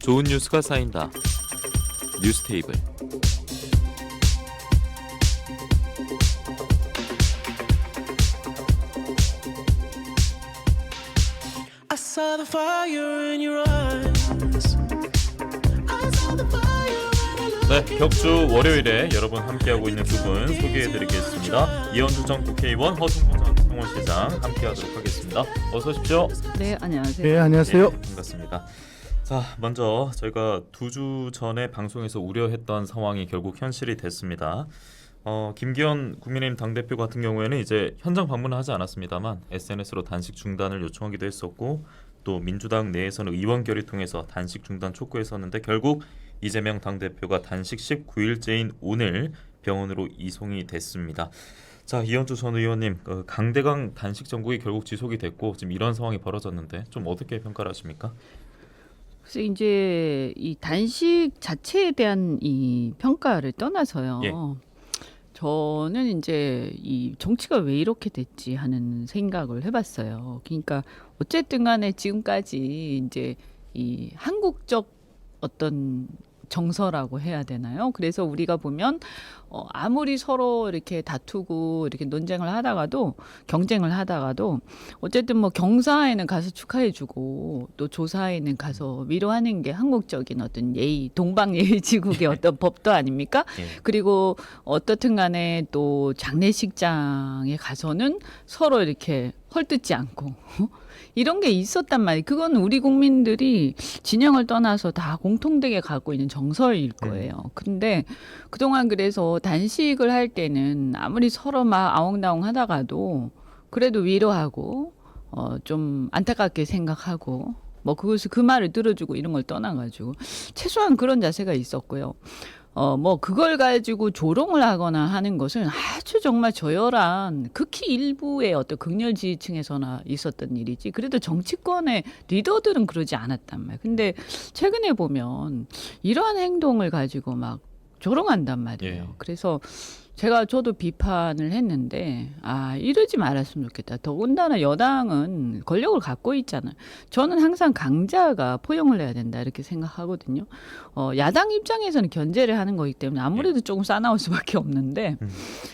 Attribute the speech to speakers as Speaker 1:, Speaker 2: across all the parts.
Speaker 1: 좋은 뉴스가 쌓인다. 뉴스테이블.
Speaker 2: I saw the fire in your eyes. I saw the fire when I looked
Speaker 3: 네, 격주 월요일에 여러분 함께하고 있는 두 분 소개해드리겠습니다. 이현주 전 국회의원, 허승무 전 성원시장 함께하도록 하겠습니다. 어서 오십시오.
Speaker 4: 네, 안녕하세요.
Speaker 5: 네, 안녕하세요.
Speaker 3: 네, 반갑습니다. 자, 먼저 저희가 2주 전에 방송에서 우려했던 상황이 결국 현실이 됐습니다. 김기현 국민의힘 당대표 같은 경우에는 이제 현장 방문은 하지 않았습니다만 SNS로 단식 중단을 요청하기도 했었고, 또 민주당 내에서는 의원 결의 통해서 단식 중단 촉구했었는데 결국 이재명 당대표가 단식 19일째인 오늘 병원으로 이송이 됐습니다. 자, 이현주 전 의원님, 강대강 단식 정국이 결국 지속이 됐고 지금 이런 상황이 벌어졌는데 좀 어떻게 평가를 하십니까?
Speaker 4: 그래서 이제 이 단식 자체에 대한 이 평가를 떠나서요.
Speaker 3: 예.
Speaker 4: 저는 이제 이 정치가 왜 이렇게 됐지 하는 생각을 해봤어요. 그러니까 어쨌든 간에 지금까지 이제 이 한국적 어떤 정서라고 해야 되나요? 그래서 우리가 보면 아무리 서로 이렇게 다투고 이렇게 논쟁을 하다가도 경쟁을 하다가도 어쨌든 뭐 경사에는 가서 축하해주고 또 조사에는 가서 위로하는 게 한국적인 어떤 예의, 동방예의지국의 어떤 법도 아닙니까?
Speaker 3: 예.
Speaker 4: 그리고 어떻든 간에 또 장례식장에 가서는 서로 이렇게 헐뜯지 않고 이런 게 있었단 말이에요. 그건 우리 국민들이 진영을 떠나서 다 공통되게 갖고 있는 정서일 거예요. 근데 그동안 그래서 단식을 할 때는 아무리 서로 막 아웅다웅 하다가도 그래도 위로하고 좀 안타깝게 생각하고 뭐 그것을 그 말을 들어주고 이런 걸 떠나가지고 최소한 그런 자세가 있었고요. 뭐 그걸 가지고 조롱을 하거나 하는 것은 아주 정말 저열한 극히 일부의 어떤 극렬 지지층에서나 있었던 일이지. 그래도 정치권의 리더들은 그러지 않았단 말이에요. 근데 최근에 보면 이러한 행동을 가지고 막 조롱한단 말이에요.
Speaker 3: 예.
Speaker 4: 그래서 저도 비판을 했는데 이러지 말았으면 좋겠다. 더군다나 여당은 권력을 갖고 있잖아요. 저는 항상 강자가 포용을 해야 된다 이렇게 생각하거든요. 야당 입장에서는 견제를 하는 거기 때문에 아무래도 조금 싸나울 수밖에 없는데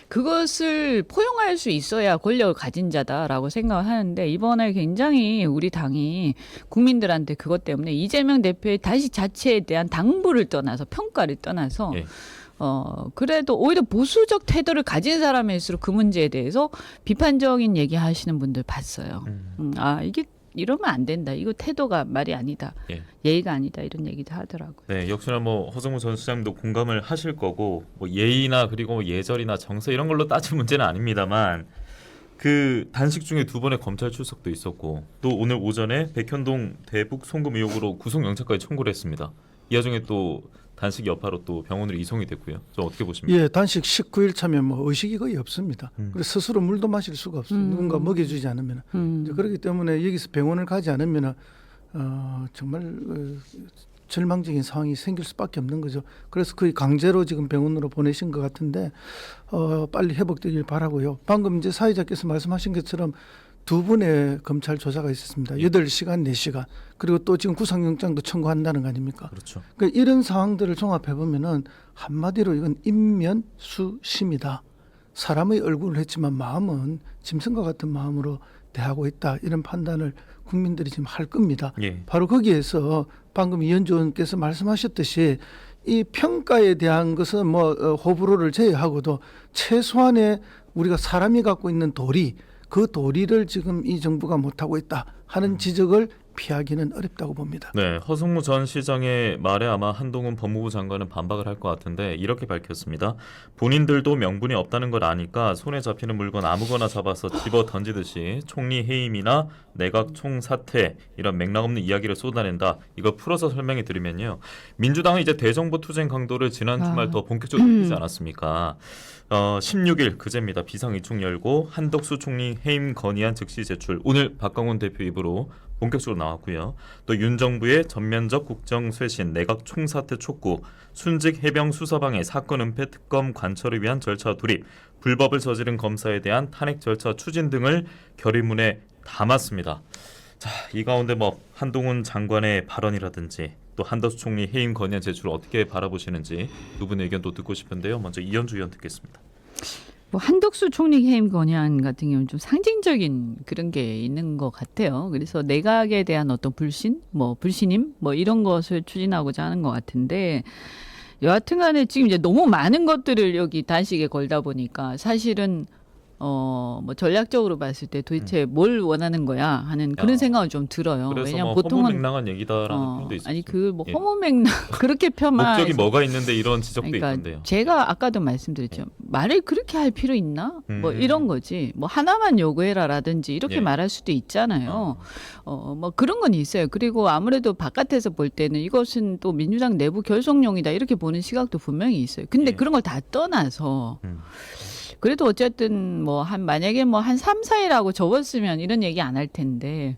Speaker 4: 그것을 포용할 수 있어야 권력을 가진 자다라고 생각을 하는데 이번에 굉장히 우리 당이 국민들한테 그것 때문에 이재명 대표의 단식 자체에 대한 당부를 떠나서 평가를 떠나서
Speaker 3: 예.
Speaker 4: 그래도 오히려 보수적 태도를 가진 사람일수록 그 문제에 대해서 비판적인 얘기 하시는 분들 봤어요. 이게 이러면 안 된다. 이거 태도가 말이 아니다.
Speaker 3: 예.
Speaker 4: 예의가 아니다. 이런 얘기도 하더라고요.
Speaker 3: 네, 역시나 뭐 허승우 전 시장도 공감을 하실 거고, 뭐 예의나 그리고 뭐 예절이나 정서 이런 걸로 따질 문제는 아닙니다만, 그 단식 중에 2번의 검찰 출석도 있었고, 또 오늘 오전에 백현동 대북 송금 의혹으로 구속영장까지 청구를 했습니다. 이 와중에 또 단식 여파로 또 병원으로 이송이 됐고요. 좀 어떻게 보십니까?
Speaker 5: 예, 단식 19일 차면 뭐 의식이 거의 없습니다. 그래서 스스로 물도 마실 수가 없어요. 누군가 먹여주지 않으면. 이제 그렇기 때문에 여기서 병원을 가지 않으면 정말 절망적인 상황이 생길 수밖에 없는 거죠. 그래서 거의 강제로 지금 병원으로 보내신 것 같은데 빨리 회복되길 바라고요. 방금 이제 사회자께서 말씀하신 것처럼 2분의 검찰 조사가 있었습니다. 8시간, 4시간. 그리고 또 지금 구속영장도 청구한다는 거 아닙니까?
Speaker 3: 그렇죠.
Speaker 5: 그러니까 이런 상황들을 종합해 보면은 한마디로 이건 인면수심이다. 사람의 얼굴을 했지만 마음은 짐승과 같은 마음으로 대하고 있다. 이런 판단을 국민들이 지금 할 겁니다.
Speaker 3: 예.
Speaker 5: 바로 거기에서 방금 이현주 의원께서 말씀하셨듯이 이 평가에 대한 것은 뭐 호불호를 제외하고도 최소한의 우리가 사람이 갖고 있는 도리, 그 도리를 지금 이 정부가 못하고 있다 하는 지적을 피하기는 어렵다고 봅니다.
Speaker 3: 네, 허승무 전 시장의 말에 아마 한동훈 법무부 장관은 반박을 할 것 같은데 이렇게 밝혔습니다. 본인들도 명분이 없다는 걸 아니까 손에 잡히는 물건 아무거나 잡아서 집어 던지듯이 총리 해임이나 내각 총사퇴 이런 맥락 없는 이야기를 쏟아낸다. 이거 풀어서 설명해 드리면요. 민주당은 이제 대정부 투쟁 강도를 지난 주말 더 본격적으로 느끼지 않았습니까? 16일 그제입니다. 비상의총 열고 한덕수 총리 해임 건의안 즉시 제출. 오늘 박광훈 대표 입으로 본격적으로 나왔고요. 또 윤 정부의 전면적 국정 쇄신, 내각 총사퇴 촉구, 순직 해병 수사방해 사건 은폐 특검 관철을 위한 절차 돌입, 불법을 저지른 검사에 대한 탄핵 절차 추진 등을 결의문에 담았습니다. 자, 이 가운데 뭐 한동훈 장관의 발언이라든지 또 한덕수 총리 해임 건의안 제출을 어떻게 바라보시는지 두 분의 의견도 듣고 싶은데요. 먼저 이현주 의원 듣겠습니다.
Speaker 4: 뭐 한덕수 총리 해임 건의안 같은 경우는 좀 상징적인 그런 게 있는 것 같아요. 그래서 내각에 대한 어떤 불신임, 이런 것을 추진하고자 하는 것 같은데 여하튼간에 지금 이제 너무 많은 것들을 여기 단식에 걸다 보니까 사실은 전략적으로 봤을 때 도대체 뭘 원하는 거야 하는 그런 생각은 좀 들어요.
Speaker 3: 그래서
Speaker 4: 왜냐면
Speaker 3: 뭐
Speaker 4: 보통은
Speaker 3: 허무맹랑한 얘기다라는 표현도 있었죠.
Speaker 4: 아니
Speaker 3: 예.
Speaker 4: 허무맹랑 그렇게 폄하
Speaker 3: 목적이 뭐가 있는데 이런 지적도 있던데요.
Speaker 4: 제가 아까도 말씀드렸죠. 말을 그렇게 할 필요 있나? 이런 거지. 하나만 요구해라라든지 이렇게
Speaker 3: 예.
Speaker 4: 말할 수도 있잖아요. 그런 건 있어요. 그리고 아무래도 바깥에서 볼 때는 이것은 또 민주당 내부 결속용이다 이렇게 보는 시각도 분명히 있어요. 근데
Speaker 3: 예.
Speaker 4: 그런 걸 다 떠나서 그래도 어쨌든 만약에 한 3, 4일하고 접었으면 이런 얘기 안 할 텐데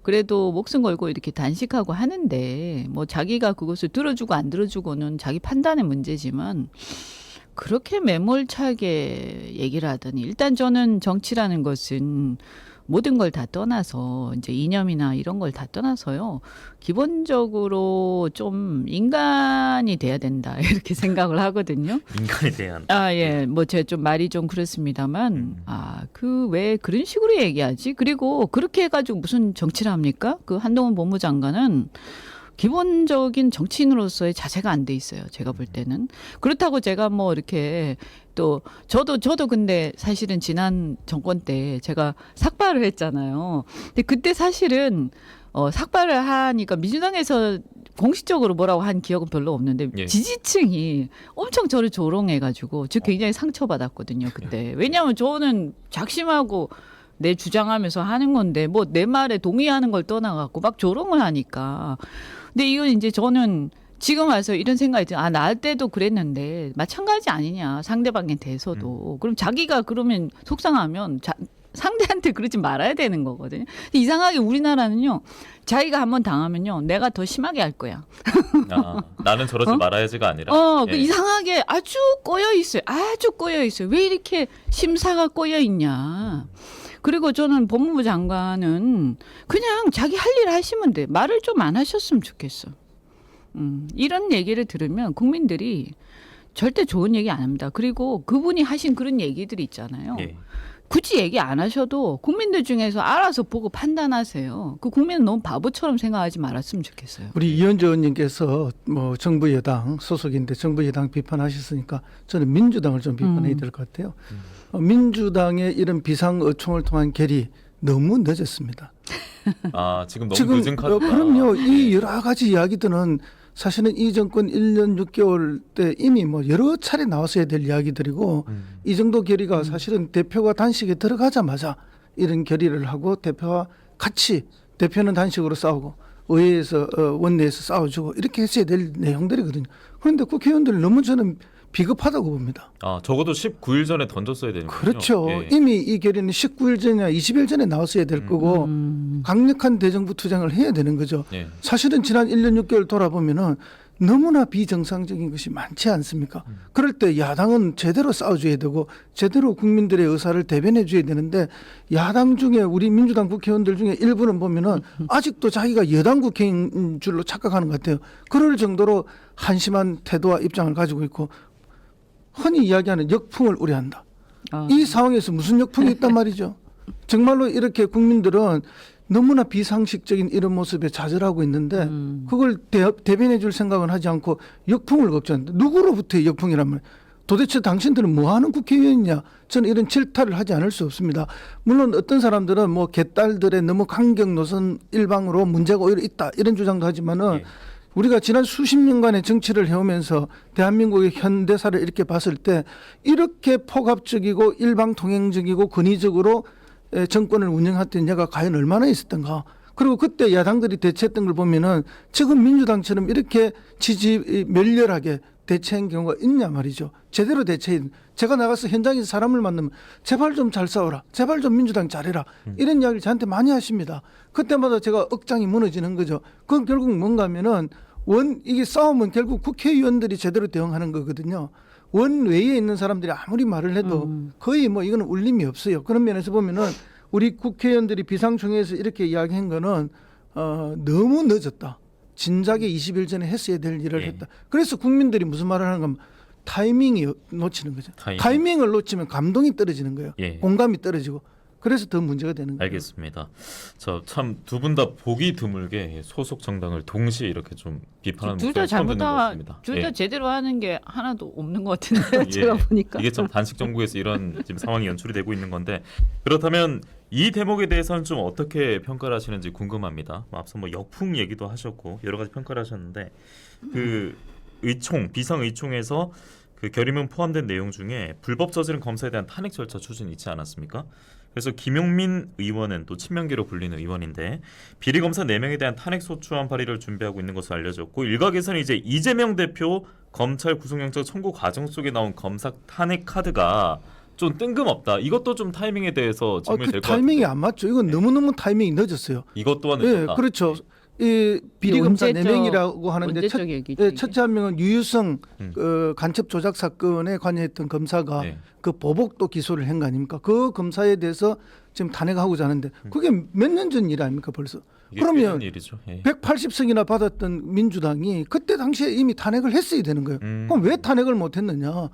Speaker 4: 그래도 목숨 걸고 이렇게 단식하고 하는데 자기가 그것을 들어주고 안 들어주고는 자기 판단의 문제지만 그렇게 매몰차게 얘기를 하더니 일단 저는 정치라는 것은 모든 걸 다 떠나서 이제 이념이나 이런 걸 다 떠나서요. 기본적으로 좀 인간이 돼야 된다 이렇게 생각을 하거든요.
Speaker 3: 인간이 돼야 한다.
Speaker 4: 예. 제가 좀 말이 좀 그렇습니다만 그 왜 그런 식으로 얘기하지? 그리고 그렇게 해가지고 무슨 정치를 합니까? 그 한동훈 법무장관은 기본적인 정치인으로서의 자세가 안 돼 있어요. 제가 볼 때는. 그렇다고 제가 이렇게 또 저도 근데 사실은 지난 정권 때 제가 삭발을 했잖아요. 근데 그때 사실은 삭발을 하니까 민주당에서 공식적으로 뭐라고 한 기억은 별로 없는데
Speaker 3: 예.
Speaker 4: 지지층이 엄청 저를 조롱해가지고 저 굉장히 상처받았거든요. 그때. 왜냐하면 저는 작심하고 내 주장하면서 하는 건데 내 말에 동의하는 걸 떠나갖고 막 조롱을 하니까. 근데 이건 이제 저는 지금 와서 이런 생각이 들어요. 나 때도 그랬는데 마찬가지 아니냐 상대방에 대해서도. 그럼 자기가 그러면 속상하면 상대한테 그러지 말아야 되는 거거든요. 이상하게 우리나라는요. 자기가 한번 당하면요. 내가 더 심하게 할 거야.
Speaker 3: 나는 저러지 말아야지가 아니라.
Speaker 4: 그 이상하게 아주 꼬여 있어요. 아주 꼬여 있어요. 왜 이렇게 심사가 꼬여 있냐. 그리고 저는 법무부 장관은 그냥 자기 할 일 하시면 돼. 말을 좀 안 하셨으면 좋겠어. 이런 얘기를 들으면 국민들이 절대 좋은 얘기 안 합니다. 그리고 그분이 하신 그런 얘기들이 있잖아요.
Speaker 3: 예.
Speaker 4: 굳이 얘기 안 하셔도 국민들 중에서 알아서 보고 판단하세요. 그 국민은 너무 바보처럼 생각하지 말았으면 좋겠어요.
Speaker 5: 우리 이현주 의원님께서 정부 여당 소속인데 정부 여당 비판하셨으니까 저는 민주당을 좀 비판해야 될 것 같아요. 민주당의 이런 비상의총을 통한 결의 너무 늦었습니다.
Speaker 3: 지금 너무 늦은 카드다.
Speaker 5: 그럼요. 이 여러 가지 이야기들은 사실은 이 정권 1년 6개월 때 이미 여러 차례 나왔어야 될 이야기들이고 이 정도 결의가 사실은 대표가 단식에 들어가자마자 이런 결의를 하고 대표와 같이 대표는 단식으로 싸우고 의회에서 원내에서 싸워주고 이렇게 했어야 될 내용들이거든요. 그런데 국회의원들 너무 저는 비겁하다고 봅니다.
Speaker 3: 적어도 19일 전에 던졌어야 되는 거죠.
Speaker 5: 그렇죠.
Speaker 3: 예.
Speaker 5: 이미 이 결의는 19일 전이나 20일 전에 나왔어야 될 거고 강력한 대정부 투쟁을 해야 되는 거죠.
Speaker 3: 예.
Speaker 5: 사실은 지난 1년 6개월 돌아보면은 너무나 비정상적인 것이 많지 않습니까? 그럴 때 야당은 제대로 싸워줘야 되고 제대로 국민들의 의사를 대변해 줘야 되는데 야당 중에 우리 민주당 국회의원들 중에 일부는 보면은 아직도 자기가 여당 국회의원인 줄로 착각하는 것 같아요. 그럴 정도로 한심한 태도와 입장을 가지고 있고 흔히 이야기하는 역풍을 우려한다. 이 상황에서 무슨 역풍이 있단 말이죠. 정말로 이렇게 국민들은 너무나 비상식적인 이런 모습에 좌절하고 있는데 그걸 대변해 줄 생각은 하지 않고 역풍을 걱정한다. 누구로부터의 역풍이란 말이에요. 도대체 당신들은 뭐 하는 국회의원이냐. 저는 이런 질타를 하지 않을 수 없습니다. 물론 어떤 사람들은 개딸들의 너무 강경 노선 일방으로 문제가 오히려 있다. 이런 주장도 하지만은 우리가 지난 수십 년간의 정치를 해오면서 대한민국의 현대사를 이렇게 봤을 때 이렇게 포갑적이고 일방통행적이고 권위적으로 정권을 운영했던 얘가 과연 얼마나 있었던가. 그리고 그때 야당들이 대처했던 걸 보면은 지금 민주당처럼 이렇게 멸렬하게 대처한 경우가 있냐 말이죠. 제대로 대처해. 제가 나가서 현장에서 사람을 만나면 제발 좀 잘 싸워라. 제발 좀 민주당 잘해라. 이런 이야기를 저한테 많이 하십니다. 그때마다 제가 억장이 무너지는 거죠. 그건 결국 뭔가 하면은 이게 싸우면 결국 국회의원들이 제대로 대응하는 거거든요. 원외에 있는 사람들이 아무리 말을 해도 거의 이거는 울림이 없어요. 그런 면에서 보면은 우리 국회의원들이 비상총회에서 이렇게 이야기한 거는 너무 늦었다. 진작에 20일 전에 했어야 될 일을
Speaker 3: 예.
Speaker 5: 했다. 그래서 국민들이 무슨 말을 하는 건 타이밍이 놓치는 거죠. 타이밍을 놓치면 감동이 떨어지는 거예요.
Speaker 3: 예.
Speaker 5: 공감이 떨어지고 그래서 더 문제가 되는 거예요.
Speaker 3: 알겠습니다. 저 참 두 분 다 보기 드물게 소속 정당을 동시에 이렇게 좀 비판하는
Speaker 4: 둘 다
Speaker 3: 모습을 처음 듣는 것
Speaker 4: 잘못하,
Speaker 3: 같습니다.
Speaker 4: 둘 다
Speaker 3: 예.
Speaker 4: 제대로 하는 게 하나도 없는 것 같은데요. 제가
Speaker 3: 예.
Speaker 4: 보니까.
Speaker 3: 이게 참 단식 정부에서 이런 지금 상황이 연출이 되고 있는 건데 그렇다면 이 대목에 대해서는 좀 어떻게 평가를 하시는지 궁금합니다. 앞서 뭐 역풍 얘기도 하셨고 여러 가지 평가를 하셨는데 그 의총 비상의총에서 그 결의문 포함된 내용 중에 불법 저지른 검사에 대한 탄핵 절차 추진이 있지 않았습니까? 그래서 김용민 의원은 또 친명계로 불리는 의원인데 비리 검사 4명에 대한 탄핵 소추안 발의를 준비하고 있는 것으로 알려졌고 일각에서는 이제 이재명 대표 검찰 구속영장 청구 과정 속에 나온 검사 탄핵 카드가 좀 뜬금없다. 이것도 좀 타이밍에 대해서 질문이 될 것 같은데.
Speaker 5: 타이밍이 안 맞죠. 이건 너무너무 타이밍이 늦었어요.
Speaker 3: 이것 또한
Speaker 5: 예,
Speaker 3: 늦었다.
Speaker 5: 그렇죠. 이 비리 검사
Speaker 4: 언제적-
Speaker 5: 4명이라고 하는데
Speaker 4: 언제적 얘기죠,
Speaker 5: 예,
Speaker 4: 이게?
Speaker 5: 첫째 한 명은 유유성 간첩 조작 사건에 관여했던 검사가
Speaker 3: 네.
Speaker 5: 그 보복도 기소를 한 거 아닙니까? 그 검사에 대해서 지금 탄핵하고자 하는데 그게 몇 년 전 일 아닙니까 벌써?
Speaker 3: 이게
Speaker 5: 그러면
Speaker 3: 큰 일이죠. 예.
Speaker 5: 180석이나 받았던 민주당이 그때 당시에 이미 탄핵을 했어야 되는 거예요. 그럼 왜 탄핵을 못 했느냐?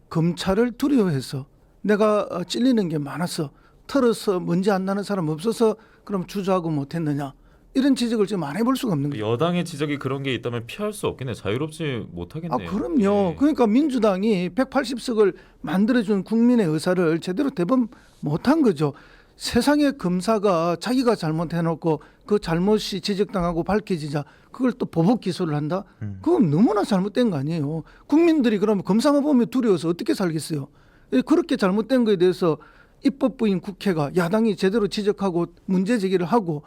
Speaker 5: 검찰을 두려워해서 내가 찔리는 게 많아서 털어서 먼지 안 나는 사람 없어서 그럼 주저하고 못 했느냐? 이런 지적을 지금 안 해볼 수가 없는 거예요.
Speaker 3: 여당의 지적이 그런 게 있다면 피할 수 없겠네. 자유롭지 못하겠네요.
Speaker 5: 그럼요.
Speaker 3: 예.
Speaker 5: 그러니까 민주당이 180석을 만들어준 국민의 의사를 제대로 대변 못한 거죠. 세상에 검사가 자기가 잘못해놓고 그 잘못이 지적당하고 밝혀지자 그걸 또 보복 기소를 한다? 그건 너무나 잘못된 거 아니에요. 국민들이 그러면 검사만 보면 두려워서 어떻게 살겠어요? 그렇게 잘못된 거에 대해서 입법부인 국회가 야당이 제대로 지적하고 문제 제기를 하고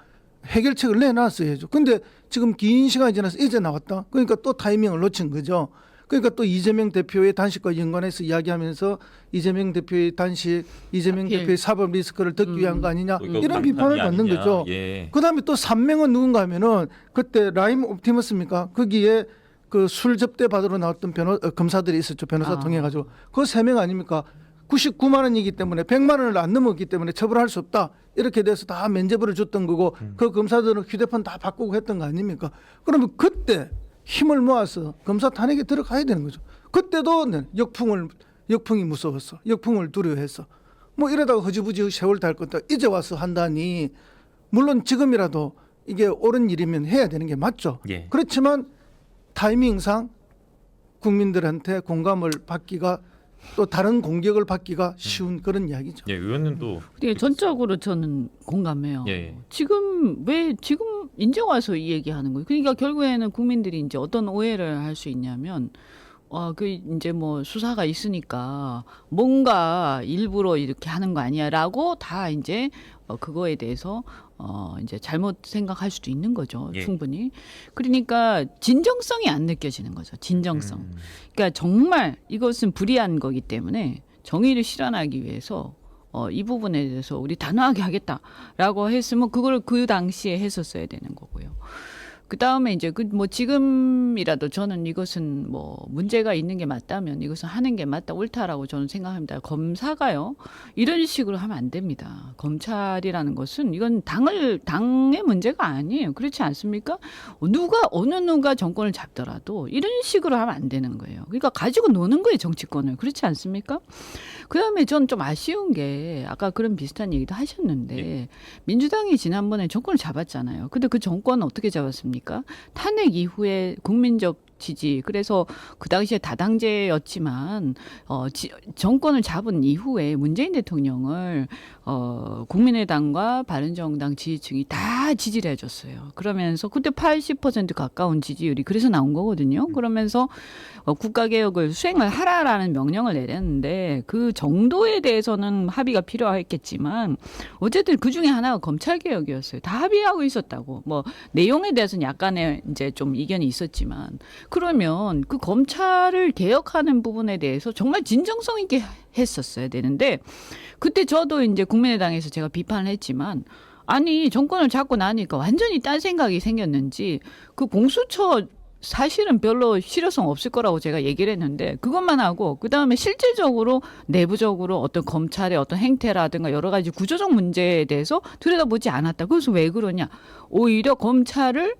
Speaker 5: 해결책을 내놨어야죠. 근데 지금 긴 시간이 지나서 이제 나왔다. 그러니까 또 타이밍을 놓친 거죠. 그러니까 또 이재명 대표의 단식과 연관해서 이야기하면서 이재명 대표의 단식, 이재명
Speaker 4: 하필.
Speaker 5: 대표의 사법 리스크를 듣기 위한 거 아니냐
Speaker 3: 또 이거
Speaker 5: 이런 비판을
Speaker 3: 방탄이
Speaker 5: 받는
Speaker 3: 아니냐.
Speaker 5: 거죠.
Speaker 3: 예.
Speaker 5: 그다음에 또 3명은 누군가 하면은 그때 라임 옵티머스입니까? 거기에 그 술 접대 받으러 나왔던 검사들이 있었죠. 변호사 통해 가지고 그 3명 아닙니까? 99만 원이기 때문에 100만 원을 안 넘었기 때문에 처벌할 수 없다. 이렇게 돼서 다 면죄부를 줬던 거고 그 검사들은 휴대폰 다 바꾸고 했던 거 아닙니까? 그러면 그때 힘을 모아서 검사 탄핵에 들어가야 되는 거죠. 그때도 역풍이 무서웠어. 역풍을 두려워했어. 뭐 이러다가 허지부지 세월 달 것도 이제 와서 한다니 물론 지금이라도 이게 옳은 일이면 해야 되는 게 맞죠.
Speaker 3: 예.
Speaker 5: 그렇지만 타이밍상 국민들한테 공감을 받기가 또 다른 공격을 받기가 쉬운 그런 이야기죠.
Speaker 3: 예, 의원님도
Speaker 4: 그게 전적으로 저는 공감해요.
Speaker 3: 예.
Speaker 4: 지금 왜 지금 이제 와서 이 얘기하는 거예요? 그러니까 결국에는 국민들이 이제 어떤 오해를 할 수 있냐면, 그 이제 뭐 수사가 있으니까 뭔가 일부러 이렇게 하는 거 아니야라고 다 이제 그거에 대해서 이제 잘못 생각할 수도 있는 거죠.
Speaker 3: 예.
Speaker 4: 충분히. 그러니까 진정성이 안 느껴지는 거죠. 진정성. 그러니까 정말 이것은 불의한 거기 때문에 정의를 실현하기 위해서 이 부분에 대해서 우리 단호하게 하겠다라고 했으면 그걸 그 당시에 했었어야 되는 거고요. 그 다음에 이제 뭐 지금이라도 저는 이것은 뭐 문제가 있는 게 맞다면 이것은 하는 게 맞다 옳다라고 저는 생각합니다. 검사가요 이런 식으로 하면 안 됩니다. 검찰이라는 것은 이건 당의 문제가 아니에요. 그렇지 않습니까? 어느 누가 정권을 잡더라도 이런 식으로 하면 안 되는 거예요. 그러니까 가지고 노는 거예요 정치권을. 그렇지 않습니까? 그다음에 전 좀 아쉬운 게 아까 그런 비슷한 얘기도 하셨는데
Speaker 3: 예.
Speaker 4: 민주당이 지난번에 정권을 잡았잖아요. 근데 그 정권은 어떻게 잡았습니까? 탄핵 이후에 국민적 지지. 그래서 그 당시에 다당제였지만 정권을 잡은 이후에 문재인 대통령을 국민의당과 바른정당 지지층이 다 지지를 해줬어요. 그러면서 그때 80% 가까운 지지율이 그래서 나온 거거든요. 그러면서 국가개혁을 수행을 하라라는 명령을 내렸는데 그 정도에 대해서는 합의가 필요했겠지만 어쨌든 그 중에 하나가 검찰개혁이었어요. 다 합의하고 있었다고. 뭐 내용에 대해서는 약간의 이제 좀 이견이 있었지만 그러면 그 검찰을 개혁하는 부분에 대해서 정말 진정성 있게 했었어야 되는데 그때 저도 이제 국민의당에서 제가 비판을 했지만 아니 정권을 잡고 나니까 완전히 딴 생각이 생겼는지 그 공수처 사실은 별로 실효성 없을 거라고 제가 얘기를 했는데 그것만 하고 그다음에 실질적으로 내부적으로 어떤 검찰의 어떤 행태라든가 여러 가지 구조적 문제에 대해서 들여다보지 않았다. 그래서 왜 그러냐. 오히려 검찰을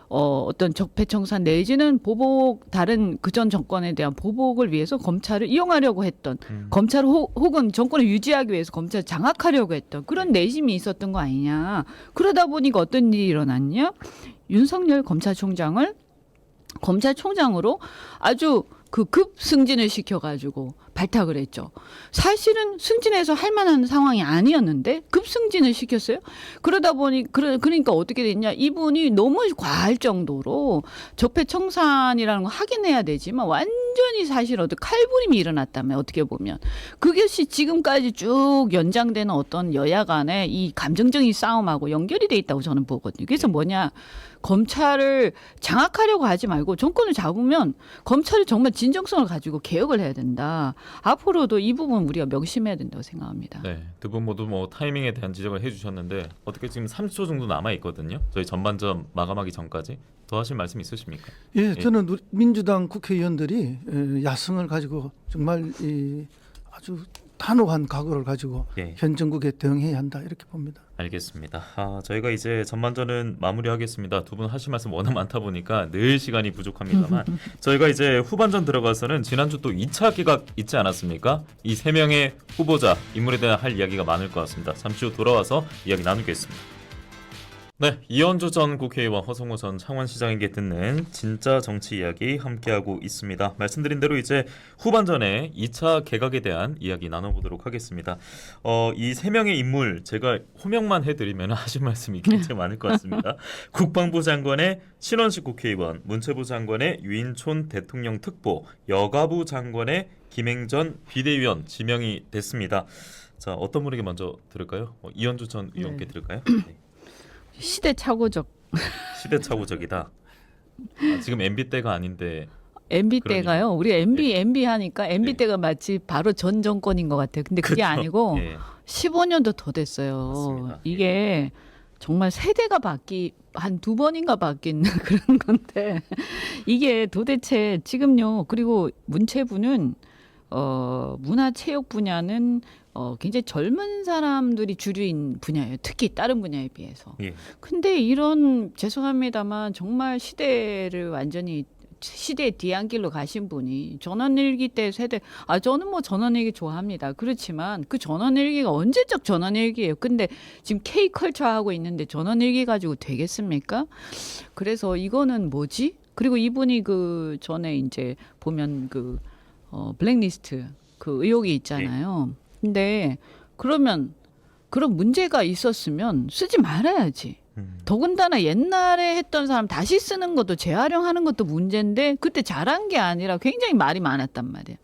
Speaker 4: 어떤 적폐청산 내지는 보복 다른 그전 정권에 대한 보복을 위해서 검찰을 이용하려고 했던 검찰을 혹은 정권을 유지하기 위해서 검찰을 장악하려고 했던 그런 내심이 있었던 거 아니냐. 그러다 보니까 어떤 일이 일어났냐. 윤석열 검찰총장을 검찰총장으로 아주 그 급승진을 시켜가지고 발탁을 했죠. 사실은 승진해서 할 만한 상황이 아니었는데 급승진을 시켰어요. 그러다 보니 그러니까 어떻게 됐냐. 이분이 너무 과할 정도로 적폐청산이라는 거 확인해야 되지만 완전히 사실 어떤 칼부림이 일어났다면 어떻게 보면 그것이 지금까지 쭉 연장되는 어떤 여야 간의 이 감정적인 싸움하고 연결이 돼 있다고 저는 보거든요. 그래서 뭐냐. 검찰을 장악하려고 하지 말고 정권을 잡으면 검찰이 정말 진정성을 가지고 개혁을 해야 된다. 앞으로도 이 부분 우리가 명심해야 된다고 생각합니다.
Speaker 3: 네, 두 분 모두 뭐 타이밍에 대한 지적을 해주셨는데 어떻게 지금 30초 정도 남아 있거든요. 저희 전반전 마감하기 전까지 더 하실 말씀 있으십니까?
Speaker 5: 예, 저는 민주당 국회의원들이 야성을 가지고 정말 아주 단호한 각오를 가지고
Speaker 3: 예.
Speaker 5: 현 정국에 대응해야 한다 이렇게 봅니다.
Speaker 3: 알겠습니다. 저희가 이제 전반전은 마무리하겠습니다. 두 분 하실 말씀 워낙 많다 보니까 늘 시간이 부족합니다만 저희가 이제 후반전 들어가서는 지난주 또 2차 기각 있지 않았습니까? 이 3명의 후보자 인물에 대한 할 이야기가 많을 것 같습니다. 잠시 후 돌아와서 이야기 나누겠습니다. 네, 이현주 전 국회의원, 허성호 전 창원시장에게 듣는 진짜 정치 이야기 함께하고 있습니다. 말씀드린 대로 이제 후반전에 2차 개각에 대한 이야기 나눠보도록 하겠습니다. 이 3명의 인물 제가 호명만 해드리면 하실 말씀이 굉장히 많을 것 같습니다. 국방부 장관의 신원식 국회의원, 문체부 장관의 유인촌 대통령 특보, 여가부 장관의 김행전 비대위원 지명이 됐습니다. 자, 어떤 분에게 먼저 들을까요? 이현주 전 의원께 들을까요? 네.
Speaker 4: 시대착오적.
Speaker 3: 시대착오적이다. 지금 MB 때가 아닌데.
Speaker 4: MB 때가요. 우리 MB 하니까 MB
Speaker 3: 네.
Speaker 4: 때가 마치 바로 전 정권인 것 같아요. 근데 그게
Speaker 3: 그렇죠.
Speaker 4: 아니고
Speaker 3: 예.
Speaker 4: 15년도 더 됐어요.
Speaker 3: 맞습니다.
Speaker 4: 이게 정말 세대가 한 2번인가 바뀐 그런 건데 이게 도대체 지금요. 그리고 문체부는 문화체육 분야는 굉장히 젊은 사람들이 주류인 분야예요. 특히 다른 분야에 비해서.
Speaker 3: 예.
Speaker 4: 근데 이런 죄송합니다만 정말 시대를 완전히 시대의 뒤안길로 가신 분이 전원일기 때 세대 저는 뭐 전원일기 좋아합니다. 그렇지만 그 전원일기가 언제적 전원일기예요. 근데 지금 K컬처 하고 있는데 전원일기 가지고 되겠습니까? 그래서 이거는 뭐지? 그리고 이분이 그 전에 이제 보면 그 블랙리스트 그 의혹이 있잖아요. 근데 그러면 그런 문제가 있었으면 쓰지 말아야지. 더군다나 옛날에 했던 사람 다시 쓰는 것도 재활용하는 것도 문제인데 그때 잘한 게 아니라 굉장히 말이 많았단 말이에요.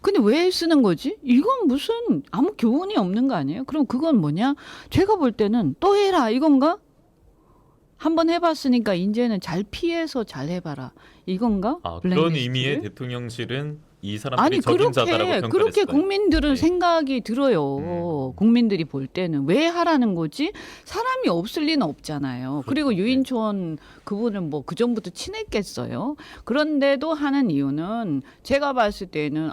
Speaker 4: 근데 왜 쓰는 거지? 이건 무슨 아무 교훈이 없는 거 아니에요? 그럼 그건 뭐냐? 제가 볼 때는 또 해라 이건가? 한번 해봤으니까 이제는 잘 피해서 잘 해봐라 이건가?
Speaker 3: 그런 의미의 대통령실은 이 사람들이
Speaker 4: 아니
Speaker 3: 적임자다라고 평가했어요.
Speaker 4: 그렇게 국민들은
Speaker 3: 네.
Speaker 4: 생각이 들어요. 국민들이 볼 때는 왜 하라는 거지? 사람이 없을 리는 없잖아요. 그리고
Speaker 3: 그렇죠.
Speaker 4: 유인촌 그분은 뭐 그 전부터 친했겠어요. 그런데도 하는 이유는 제가 봤을 때는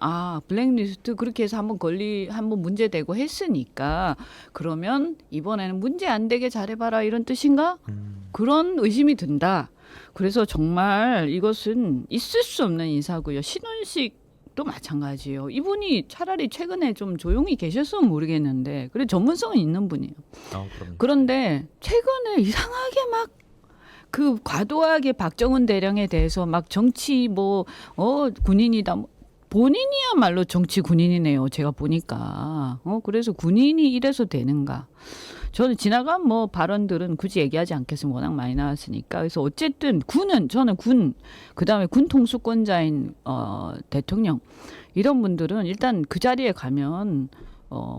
Speaker 4: 블랙리스트 그렇게 해서 한번 문제되고 했으니까 그러면 이번에는 문제 안 되게 잘해봐라 이런 뜻인가? 그런 의심이 든다. 그래서 정말 이것은 있을 수 없는 인사고요. 신원식도 마찬가지예요. 이분이 차라리 최근에 좀 조용히 계셨으면 모르겠는데 그래 전문성은 있는 분이에요. 그런데 최근에 이상하게 막 그 과도하게 박정훈 대령에 대해서 막 정치 군인이다. 본인이야말로 정치 군인이네요. 제가 보니까. 그래서 군인이 이래서 되는가. 저는 지나간 발언들은 굳이 얘기하지 않겠습니다. 워낙 많이 나왔으니까. 그래서 어쨌든 저는 그다음에 군 통수권자인 대통령 이런 분들은 일단 그 자리에 가면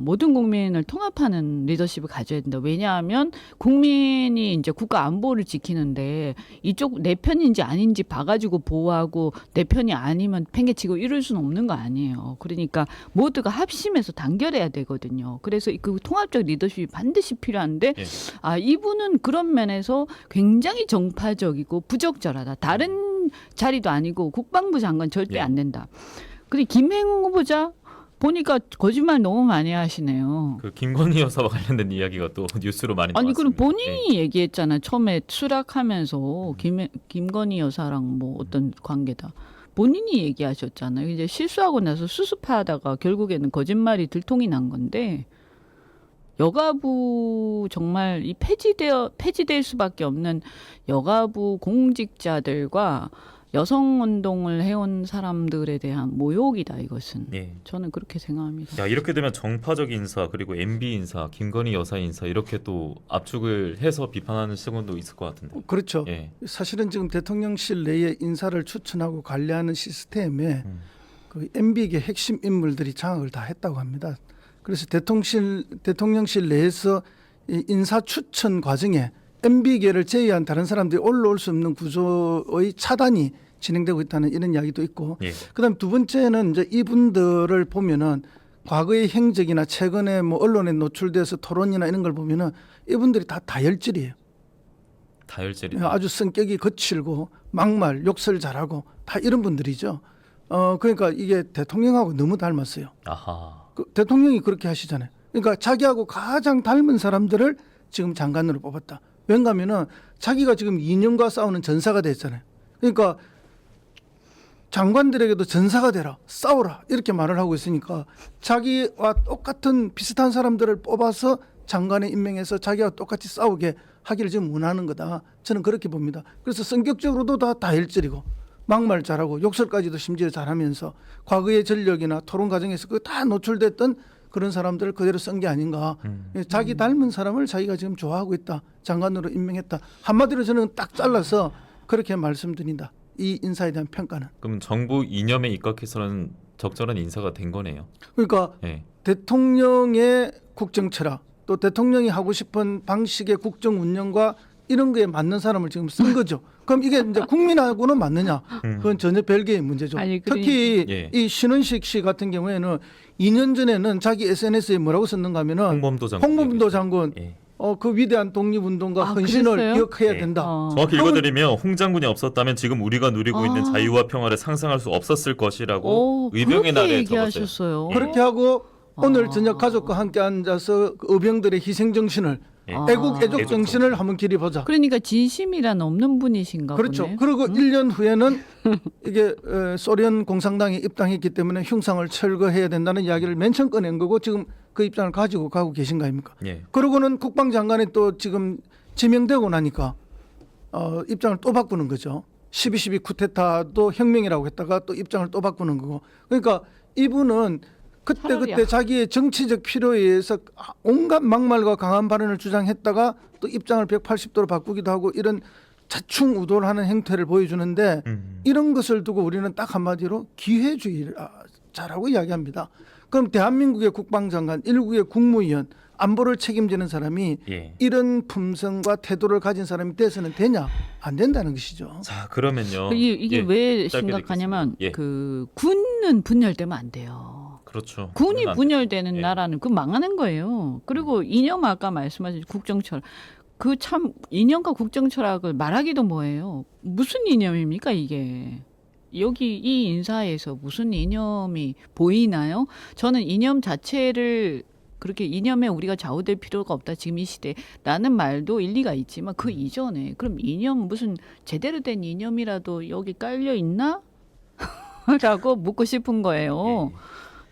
Speaker 4: 모든 국민을 통합하는 리더십을 가져야 된다. 왜냐하면 국민이 이제 국가 안보를 지키는데 이쪽 내 편인지 아닌지 봐가지고 보호하고 내 편이 아니면 팽개치고 이럴 수는 없는 거 아니에요. 그러니까 모두가 합심해서 단결해야 되거든요. 그래서 그 통합적 리더십이 반드시 필요한데 이분은 그런 면에서 굉장히 정파적이고 부적절하다. 다른 자리도 아니고 국방부 장관 절대 안 된다. 그리고 김행우 후보자 보니까 거짓말 너무 많이 하시네요.
Speaker 3: 그 김건희 여사와 관련된 이야기가 또 뉴스로 많이
Speaker 4: 아니
Speaker 3: 나왔습니다.
Speaker 4: 그럼 본인이 얘기했잖아요. 처음에 수락하면서 김건희 여사랑 뭐 어떤 관계다. 본인이 얘기하셨잖아요. 이제 실수하고 나서 수습하다가 결국에는 거짓말이 들통이 난 건데 여가부 정말 이 폐지될 수밖에 없는 여가부 공직자들과 여성 운동을 해온 사람들에 대한 모욕이다 이것은.
Speaker 3: 예.
Speaker 4: 저는 그렇게 생각합니다.
Speaker 3: 야, 이렇게 되면 정파적 인사 그리고 MB 인사, 김건희 여사 인사 이렇게 또 압축을 해서 비판하는 시선도 있을 것 같은데.
Speaker 5: 그렇죠.
Speaker 3: 예.
Speaker 5: 사실은 지금 대통령실 내에 인사를 추천하고 관리하는 시스템에 그 MB계 핵심 인물들이 장악을 다 했다고 합니다. 그래서 대통령실 내에서 이 인사 추천 과정에 MB계를 제외한 다른 사람들이 올라올 수 없는 구조의 차단이 진행되고 있다는 이런 이야기도 있고,
Speaker 3: 예.
Speaker 5: 그다음 두 번째는 이제 이분들을 보면은 과거의 행적이나 최근에 뭐 언론에 노출돼서 토론이나 이런 걸 보면은 이분들이 다 다혈질이에요.
Speaker 3: 다혈질이.
Speaker 5: 아주 성격이 거칠고 막말, 욕설 잘하고 다 이런 분들이죠. 그러니까 이게 대통령하고 너무 닮았어요.
Speaker 3: 아하.
Speaker 5: 그 대통령이 그렇게 하시잖아요. 그러니까 자기하고 가장 닮은 사람들을 지금 장관으로 뽑았다. 왜냐하면은 자기가 지금 이념과 싸우는 전사가 됐잖아요. 그러니까 장관들에게도 전사가 되라, 싸우라 이렇게 말을 하고 있으니까 자기와 똑같은 비슷한 사람들을 뽑아서 장관에 임명해서 자기와 똑같이 싸우게 하기를 지금 원하는 거다. 저는 그렇게 봅니다. 그래서 성격적으로도 다 다혈질이고 막말 잘하고 욕설까지도 심지어 잘하면서 과거의 전력이나 토론 과정에서 그 다 노출됐던 그런 사람들을 그대로 쓴 게 아닌가. 자기 닮은 사람을 자기가 지금 좋아하고 있다. 장관으로 임명했다. 한마디로 저는 딱 잘라서 그렇게 말씀드린다. 이 인사에 대한 평가는.
Speaker 3: 그럼 정부 이념에 입각해서는 적절한 인사가 된 거네요.
Speaker 5: 그러니까
Speaker 3: 예.
Speaker 5: 대통령의 국정 철학 또 대통령이 하고 싶은 방식의 국정 운영과 이런 거에 맞는 사람을 지금 쓴 거죠. 그럼 이게 이제 국민하고는 맞느냐? 그건 전혀 별개의 문제죠.
Speaker 4: 아니,
Speaker 5: 특히
Speaker 3: 예.
Speaker 5: 이 신원식 씨 같은 경우에는 2년 전에는 자기 SNS에 뭐라고 썼는가 하면은 홍범도 장군
Speaker 3: 예.
Speaker 5: 그 위대한 독립운동가
Speaker 4: 아,
Speaker 5: 헌신을
Speaker 4: 그랬어요?
Speaker 5: 기억해야
Speaker 3: 예.
Speaker 5: 된다.
Speaker 3: 정확히 읽어드리면 홍 장군이 없었다면 지금 우리가 누리고 있는 자유와 평화를 상상할 수 없었을 것이라고 의병의
Speaker 4: 그렇게
Speaker 3: 날에 적었어요.
Speaker 4: 얘기하셨어요.
Speaker 5: 그렇게 하고 오늘 저녁 가족과 함께 앉아서 그 의병들의 희생 정신을
Speaker 3: 예.
Speaker 5: 애국 애족 정신을 한번 기리보자.
Speaker 4: 그러니까 진심이란 없는 분이신가
Speaker 5: 그렇죠.
Speaker 4: 보네.
Speaker 5: 그리고 1년 후에는 이게 소련 공산당에 입당했기 때문에 흉상을 철거해야 된다는 이야기를 맨 처음 꺼낸 거고 지금 그 입장을 가지고 가고 계신 거 아닙니까?
Speaker 3: 예.
Speaker 5: 그러고는 국방장관이 또 지금 지명되고 나니까 입장을 또 바꾸는 거죠. 12.12 쿠데타도 혁명이라고 했다가 또 입장을 또 바꾸는 거고. 그러니까 이분은 그때 자기의 정치적 필요에 의해서 온갖 막말과 강한 발언을 주장했다가 또 입장을 180도로 바꾸기도 하고 이런 자충우돌하는 행태를 보여주는데 이런 것을 두고 우리는 딱 한마디로 기회주의자라고 이야기합니다. 그럼 대한민국의 국방장관, 일국의 국무위원, 안보를 책임지는 사람이
Speaker 3: 예.
Speaker 5: 이런 품성과 태도를 가진 사람이 돼서는 되냐? 안 된다는 것이죠.
Speaker 3: 자, 그러면요.
Speaker 4: 이게
Speaker 3: 예.
Speaker 4: 왜
Speaker 3: 짧게
Speaker 4: 심각하냐면
Speaker 3: 듣겠습니다. 예.
Speaker 4: 그 군은 분열되면 안 돼요.
Speaker 3: 그렇죠.
Speaker 4: 군이
Speaker 3: 그건 안
Speaker 4: 분열되는
Speaker 3: 예.
Speaker 4: 나라는 그 망하는 거예요. 그리고 이념 아까 말씀하신 국정철 그 참 이념과 국정철학을 말하기도 뭐해요. 무슨 이념입니까 이게? 여기 이 인사에서 무슨 이념이 보이나요? 저는 이념 자체를 그렇게 이념에 우리가 좌우될 필요가 없다. 지금 이 시대에. 라는 말도 일리가 있지만 그 이전에 그럼 이념 무슨 제대로 된 이념이라도 여기 깔려 있나? 라고 묻고 싶은 거예요.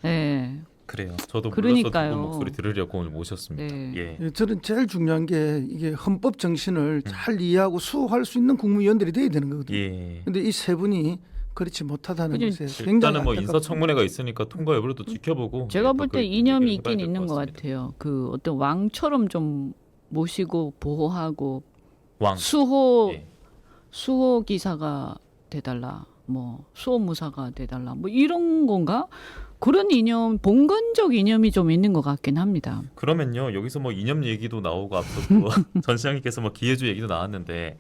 Speaker 4: 네.
Speaker 3: 그래요. 저도
Speaker 4: 그러니까요.
Speaker 3: 물러서 목소리 들으려고 오늘 모셨습니다.
Speaker 4: 네.
Speaker 3: 예.
Speaker 5: 예, 저는 제일 중요한 게 이게 헌법 정신을 잘 이해하고 수호할 수 있는 국무위원들이 돼야 되는 거거든요.
Speaker 3: 예.
Speaker 5: 근데 이 세 분이 그렇지 못하다는
Speaker 4: 그냥
Speaker 5: 것에 굉장히
Speaker 3: 일단은 뭐
Speaker 5: 안타깝습니다.
Speaker 3: 인사청문회가 있으니까 통과 여부를 또 지켜보고
Speaker 4: 제가
Speaker 3: 예,
Speaker 4: 볼
Speaker 3: 또
Speaker 4: 때
Speaker 3: 그
Speaker 4: 이념이
Speaker 3: 얘기를
Speaker 4: 있긴
Speaker 3: 해봐야 될
Speaker 4: 있는 것
Speaker 3: 같습니다.
Speaker 4: 같아요. 그 어떤 왕처럼 좀 모시고 보호하고
Speaker 3: 왕.
Speaker 4: 수호
Speaker 3: 예.
Speaker 4: 수호 기사가 돼달라, 뭐 수호무사가 돼달라, 뭐 이런 건가? 그런 이념, 봉건적 이념이 좀 있는 것 같긴 합니다.
Speaker 3: 그러면요 여기서 뭐 이념 얘기도 나오고 앞서 또 전 시장님께서 뭐 기회주 얘기도 나왔는데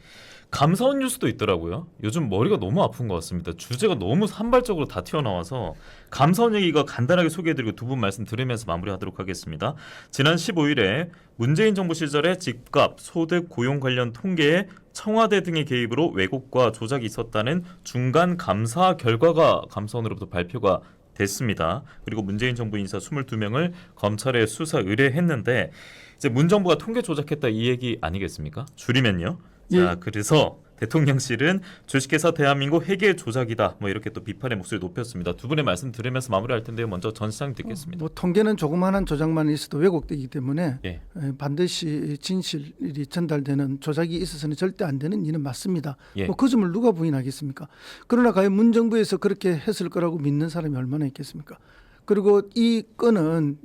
Speaker 3: 감사원 뉴스도 있더라고요. 요즘 머리가 너무 아픈 것 같습니다. 주제가 너무 산발적으로 다 튀어나와서 감사원 얘기가 간단하게 소개해드리고 두 분 말씀 들으면서 마무리하도록 하겠습니다. 지난 15일에 문재인 정부 시절에 집값, 소득, 고용 관련 통계에 청와대 등의 개입으로 왜곡과 조작이 있었다는 중간 감사 결과가 감사원으로부터 발표가 됐습니다. 그리고 문재인 정부 인사 22명을 검찰에 수사 의뢰했는데 이제 문 정부가 통계 조작했다 이 얘기 아니겠습니까? 줄이면요. 자,
Speaker 5: 예.
Speaker 3: 그래서 대통령실은 주식회사 대한민국 회계 조작이다. 뭐 이렇게 또 비판의 목소리 높였습니다. 두 분의 말씀 들으면서 마무리할 텐데요. 먼저 전 시장 듣겠습니다.
Speaker 5: 뭐 통계는 조그마한 조작만 있어도 왜곡되기 때문에
Speaker 3: 예.
Speaker 5: 반드시 진실이 전달되는 조작이 있어서는 절대 안 되는 일은 맞습니다.
Speaker 3: 예.
Speaker 5: 뭐 그 점을 누가 부인하겠습니까? 그러나 과연 문정부에서 그렇게 했을 거라고 믿는 사람이 얼마나 있겠습니까? 그리고 이 건은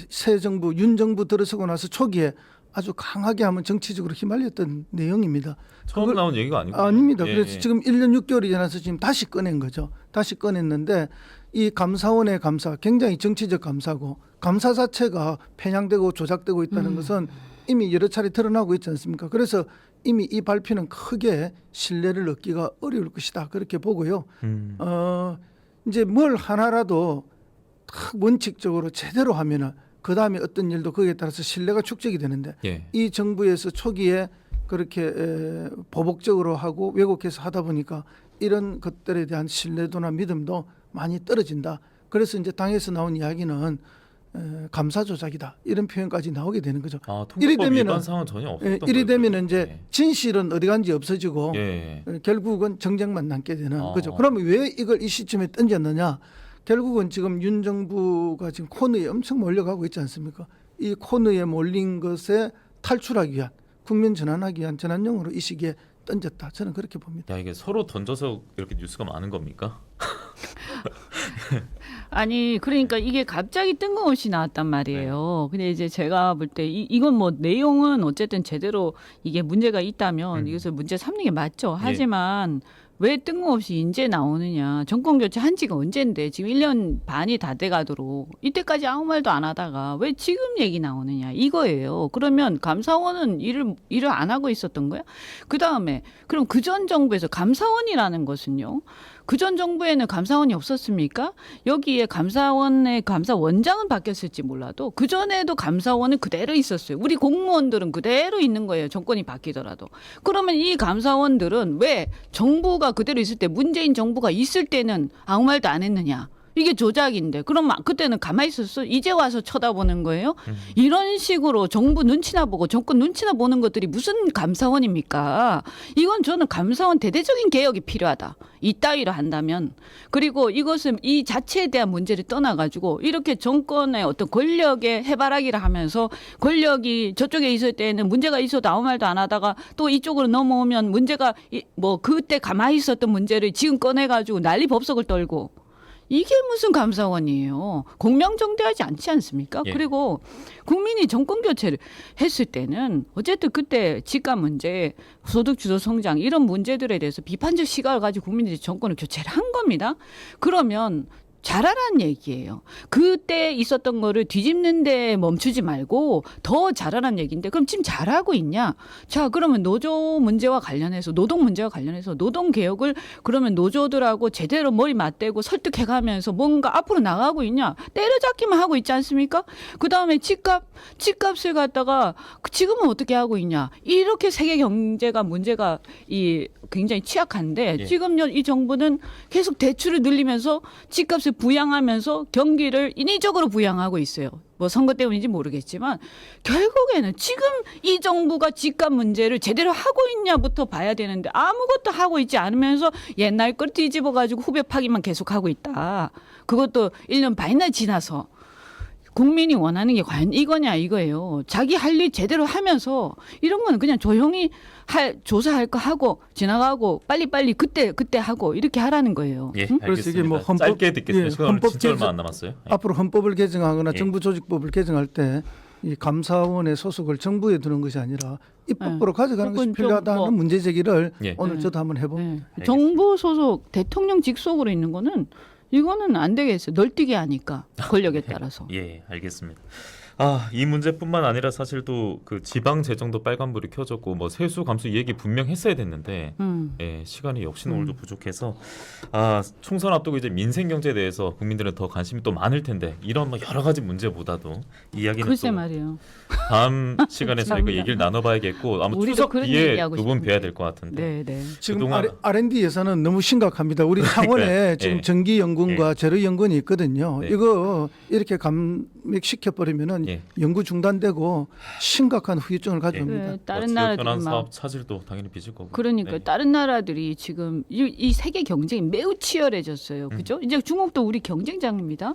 Speaker 5: 새 정부 윤 정부 들어서고 나서 초기에 아주 강하게 하면 정치적으로 휘말렸던 내용입니다.
Speaker 3: 처음 나온 얘기가 아니고
Speaker 5: 아닙니다.
Speaker 3: 예,
Speaker 5: 그래서
Speaker 3: 예.
Speaker 5: 지금 1년 6개월이 지나서 지금 다시 꺼낸 거죠. 다시 꺼냈는데 이 감사원의 감사 굉장히 정치적 감사고 감사 자체가 편향되고 조작되고 있다는 것은 이미 여러 차례 드러나고 있지 않습니까? 그래서 이미 이 발표는 크게 신뢰를 얻기가 어려울 것이다. 그렇게 보고요. 이제 뭘 하나라도 딱 원칙적으로 제대로 하면은 그 다음에 어떤 일도 거기에 따라서 신뢰가 축적이 되는데
Speaker 3: 예.
Speaker 5: 이 정부에서 초기에 그렇게 보복적으로 하고 왜곡해서 하다 보니까 이런 것들에 대한 신뢰도나 믿음도 많이 떨어진다. 그래서 이제 당에서 나온 이야기는 감사 조작이다 이런 표현까지 나오게 되는 거죠.
Speaker 3: 아, 통계법 위반 사항은 전혀 없었던 거예요.
Speaker 5: 이리 되면 이제
Speaker 3: 예.
Speaker 5: 진실은 어디 간지 없어지고
Speaker 3: 예.
Speaker 5: 결국은 정쟁만 남게 되는
Speaker 3: 아.
Speaker 5: 거죠. 그러면 왜 이걸 이 시점에 던졌느냐? 결국은 지금 윤 정부가 지금 코너에 엄청 몰려가고 있지 않습니까? 이 코너에 몰린 것에 탈출하기 위한 국면 전환하기 위한 전환용으로 이 시기에 던졌다. 저는 그렇게 봅니다.
Speaker 3: 야, 이게 서로 던져서 이렇게 뉴스가 많은 겁니까?
Speaker 4: 아니 그러니까 이게 갑자기 뜬금없이 나왔단 말이에요. 근데 이제 제가 볼 때 이건 뭐 내용은 어쨌든 제대로 이게 문제가 있다면 이것을 문제 삼는 게 맞죠. 하지만 왜 뜬금없이 이제 나오느냐. 정권 교체 한 지가 언젠데 지금 1년 반이 다 돼가도록 이때까지 아무 말도 안 하다가 왜 지금 얘기 나오느냐 이거예요. 그러면 감사원은 일을 안 하고 있었던 거야? 그다음에 그럼 그전 정부에서 감사원이라는 것은요. 그전 정부에는 감사원이 없었습니까? 여기에 감사원의 감사원장은 바뀌었을지 몰라도 그전에도 감사원은 그대로 있었어요. 우리 공무원들은 그대로 있는 거예요. 정권이 바뀌더라도. 그러면 이 감사원들은 왜 정부가 그대로 있을 때 문재인 정부가 있을 때는 아무 말도 안 했느냐. 이게 조작인데 그럼 그때는 가만히 있었어? 이제 와서 쳐다보는 거예요? 이런 식으로 정부 눈치나 보고 정권 눈치나 보는 것들이 무슨 감사원입니까? 이건 저는 감사원 대대적인 개혁이 필요하다. 이따위로 한다면. 그리고 이것은 이 자체에 대한 문제를 떠나가지고 이렇게 정권의 어떤 권력의 해바라기를 하면서 권력이 저쪽에 있을 때는 문제가 있어도 아무 말도 안 하다가 또 이쪽으로 넘어오면 문제가 뭐 그때 가만히 있었던 문제를 지금 꺼내가지고 난리 법석을 떨고 이게 무슨 감사원이에요. 공명정대하지 않지 않습니까?
Speaker 3: 예.
Speaker 4: 그리고 국민이 정권 교체를 했을 때는 어쨌든 그때 집값 문제, 소득 주도 성장 이런 문제들에 대해서 비판적 시각을 가지고 국민들이 정권을 교체를 한 겁니다. 그러면 잘하라는 얘기예요. 그때 있었던 거를 뒤집는 데 멈추지 말고 더 잘하라는 얘기인데 그럼 지금 잘하고 있냐? 자, 그러면 노조 문제와 관련해서 노동 문제와 관련해서 노동 개혁을 그러면 노조들하고 제대로 머리 맞대고 설득해가면서 뭔가 앞으로 나가고 있냐? 때려잡기만 하고 있지 않습니까? 그다음에 집값을 갖다가 지금은 어떻게 하고 있냐? 이렇게 세계 경제가 문제가 굉장히 취약한데
Speaker 3: 예.
Speaker 4: 지금요 이 정부는 계속 대출을 늘리면서 집값을 부양하면서 경기를 인위적으로 부양하고 있어요. 뭐 선거 때문인지 모르겠지만 결국에는 지금 이 정부가 집값 문제를 제대로 하고 있냐부터 봐야 되는데 아무것도 하고 있지 않으면서 옛날 걸 뒤집어 가지고 후벼 파기만 계속하고 있다. 그것도 1년 반이나 지나서. 국민이 원하는 게 과연 이거냐 이거예요. 자기 할 일 제대로 하면서 이런 거는 그냥 조용히 조사할 거 하고 지나가고 빨리빨리 그때 하고 이렇게 하라는 거예요.
Speaker 3: 예,
Speaker 4: 응?
Speaker 5: 그래서 이게 뭐
Speaker 3: 알겠습니다. 짧게 듣겠습니다.
Speaker 5: 예,
Speaker 3: 시간은
Speaker 5: 헌법
Speaker 3: 진짜 얼마
Speaker 5: 개정-
Speaker 3: 안 남았어요. 예.
Speaker 5: 앞으로 헌법을 개정하거나
Speaker 3: 예.
Speaker 5: 정부 조직법을 개정할 때 이 감사원의 소속을 정부에 두는 것이 아니라 입법부로 가져가는 것이
Speaker 4: 그건 좀
Speaker 5: 필요하다는
Speaker 4: 뭐-
Speaker 5: 문제 제기를
Speaker 3: 예.
Speaker 5: 오늘 저도 한번 해봅니다.
Speaker 4: 네. 정부 소속 대통령 직속으로 있는 거는 이거는 안 되겠어요. 널뛰게 하니까 권력에 따라서.
Speaker 3: 예, 알겠습니다. 이 문제뿐만 아니라 사실 또 그 지방 재정도 빨간불이 켜졌고 뭐 세수 감수 이 얘기 분명 했어야 됐는데 예, 시간이 역시나 오늘도 부족해서 총선 앞두고 이제 민생 경제에 대해서 국민들은 더 관심이 또 많을 텐데 이런 뭐 여러 가지 문제보다도 이야기는
Speaker 4: 글쎄
Speaker 3: 또
Speaker 4: 말이에요.
Speaker 3: 다음 시간에 저희가 얘기를 나눠봐야겠고 아마
Speaker 4: 우리도
Speaker 3: 추석
Speaker 4: 그런
Speaker 3: 뒤에
Speaker 4: 얘기하고
Speaker 3: 두 분
Speaker 4: 싶은데.
Speaker 3: 뵈야 될 것 같은데.
Speaker 4: 네.
Speaker 5: 지금
Speaker 3: 그동안-
Speaker 5: R&D 예산은 너무 심각합니다. 우리 창원에
Speaker 3: 그러니까요.
Speaker 5: 지금
Speaker 3: 예.
Speaker 5: 전기연구원과 재료연구원이 있거든요.
Speaker 3: 네.
Speaker 5: 이거 이렇게 감액시켜 버리면은
Speaker 3: 예.
Speaker 5: 연구 중단되고 심각한 후유증을 가져옵니다.
Speaker 4: 네, 다른
Speaker 3: 지역
Speaker 4: 나라들이
Speaker 3: 현안
Speaker 4: 막
Speaker 3: 사업 차질도 당연히 빚을 거고.
Speaker 4: 그러니까
Speaker 3: 네.
Speaker 4: 다른 나라들이 지금 이 세계 경쟁이 매우 치열해졌어요. 그죠? 이제 중국도 우리 경쟁장입니다.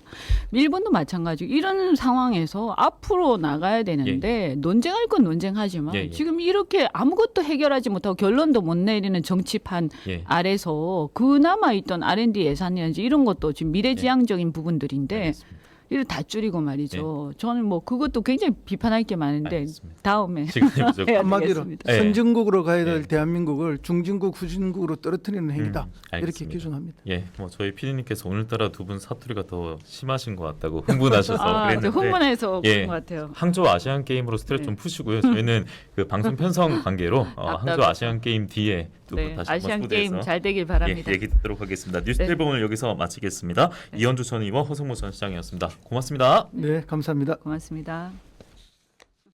Speaker 4: 일본도 마찬가지고 이런 상황에서 앞으로 나가야 되는데 논쟁할 건 논쟁하지만
Speaker 3: 예.
Speaker 4: 지금 이렇게 아무것도 해결하지 못하고 결론도 못 내리는 정치판
Speaker 3: 예.
Speaker 4: 아래서 그나마 있던 R&D 예산이라든지 이런 것도 지금 미래지향적인 부분들인데
Speaker 3: 알겠습니다.
Speaker 4: 이를 다 줄이고 말이죠. 저는 뭐 그것도 굉장히 비판할 게 많은데
Speaker 3: 알겠습니다.
Speaker 4: 다음에
Speaker 3: 시간이 부족해요.
Speaker 4: 해야
Speaker 5: 한마디로
Speaker 4: 되겠습니다.
Speaker 3: 예.
Speaker 5: 선진국으로 가야 될
Speaker 3: 예.
Speaker 5: 대한민국을 중진국, 후진국으로 떨어뜨리는 행위다. 이렇게
Speaker 3: 알겠습니다.
Speaker 5: 규정합니다.
Speaker 3: 예, 뭐 저희 PD님께서 오늘따라 두 분 사투리가 더 심하신 것 같다고 흥분하셔서
Speaker 4: 저
Speaker 3: 그랬는데
Speaker 4: 흥분해서
Speaker 3: 예.
Speaker 4: 그런 것 같아요.
Speaker 3: 항저우 아시안 게임으로 스트레스
Speaker 4: 네.
Speaker 3: 좀 푸시고요. 저희는 그 방송 편성 관계로 항저우 아시안 게임 뒤에 두 분
Speaker 4: 네,
Speaker 3: 다시 한번
Speaker 4: 아시안
Speaker 3: 초대해서
Speaker 4: 게임 잘 되길 바랍니다.
Speaker 3: 얘기 듣도록 하겠습니다. 뉴스테이블 오늘 여기서 마치겠습니다. 이현주 전 의원, 허성모 전 시장이었습니다. 고맙습니다.
Speaker 5: 네, 감사합니다.
Speaker 4: 고맙습니다.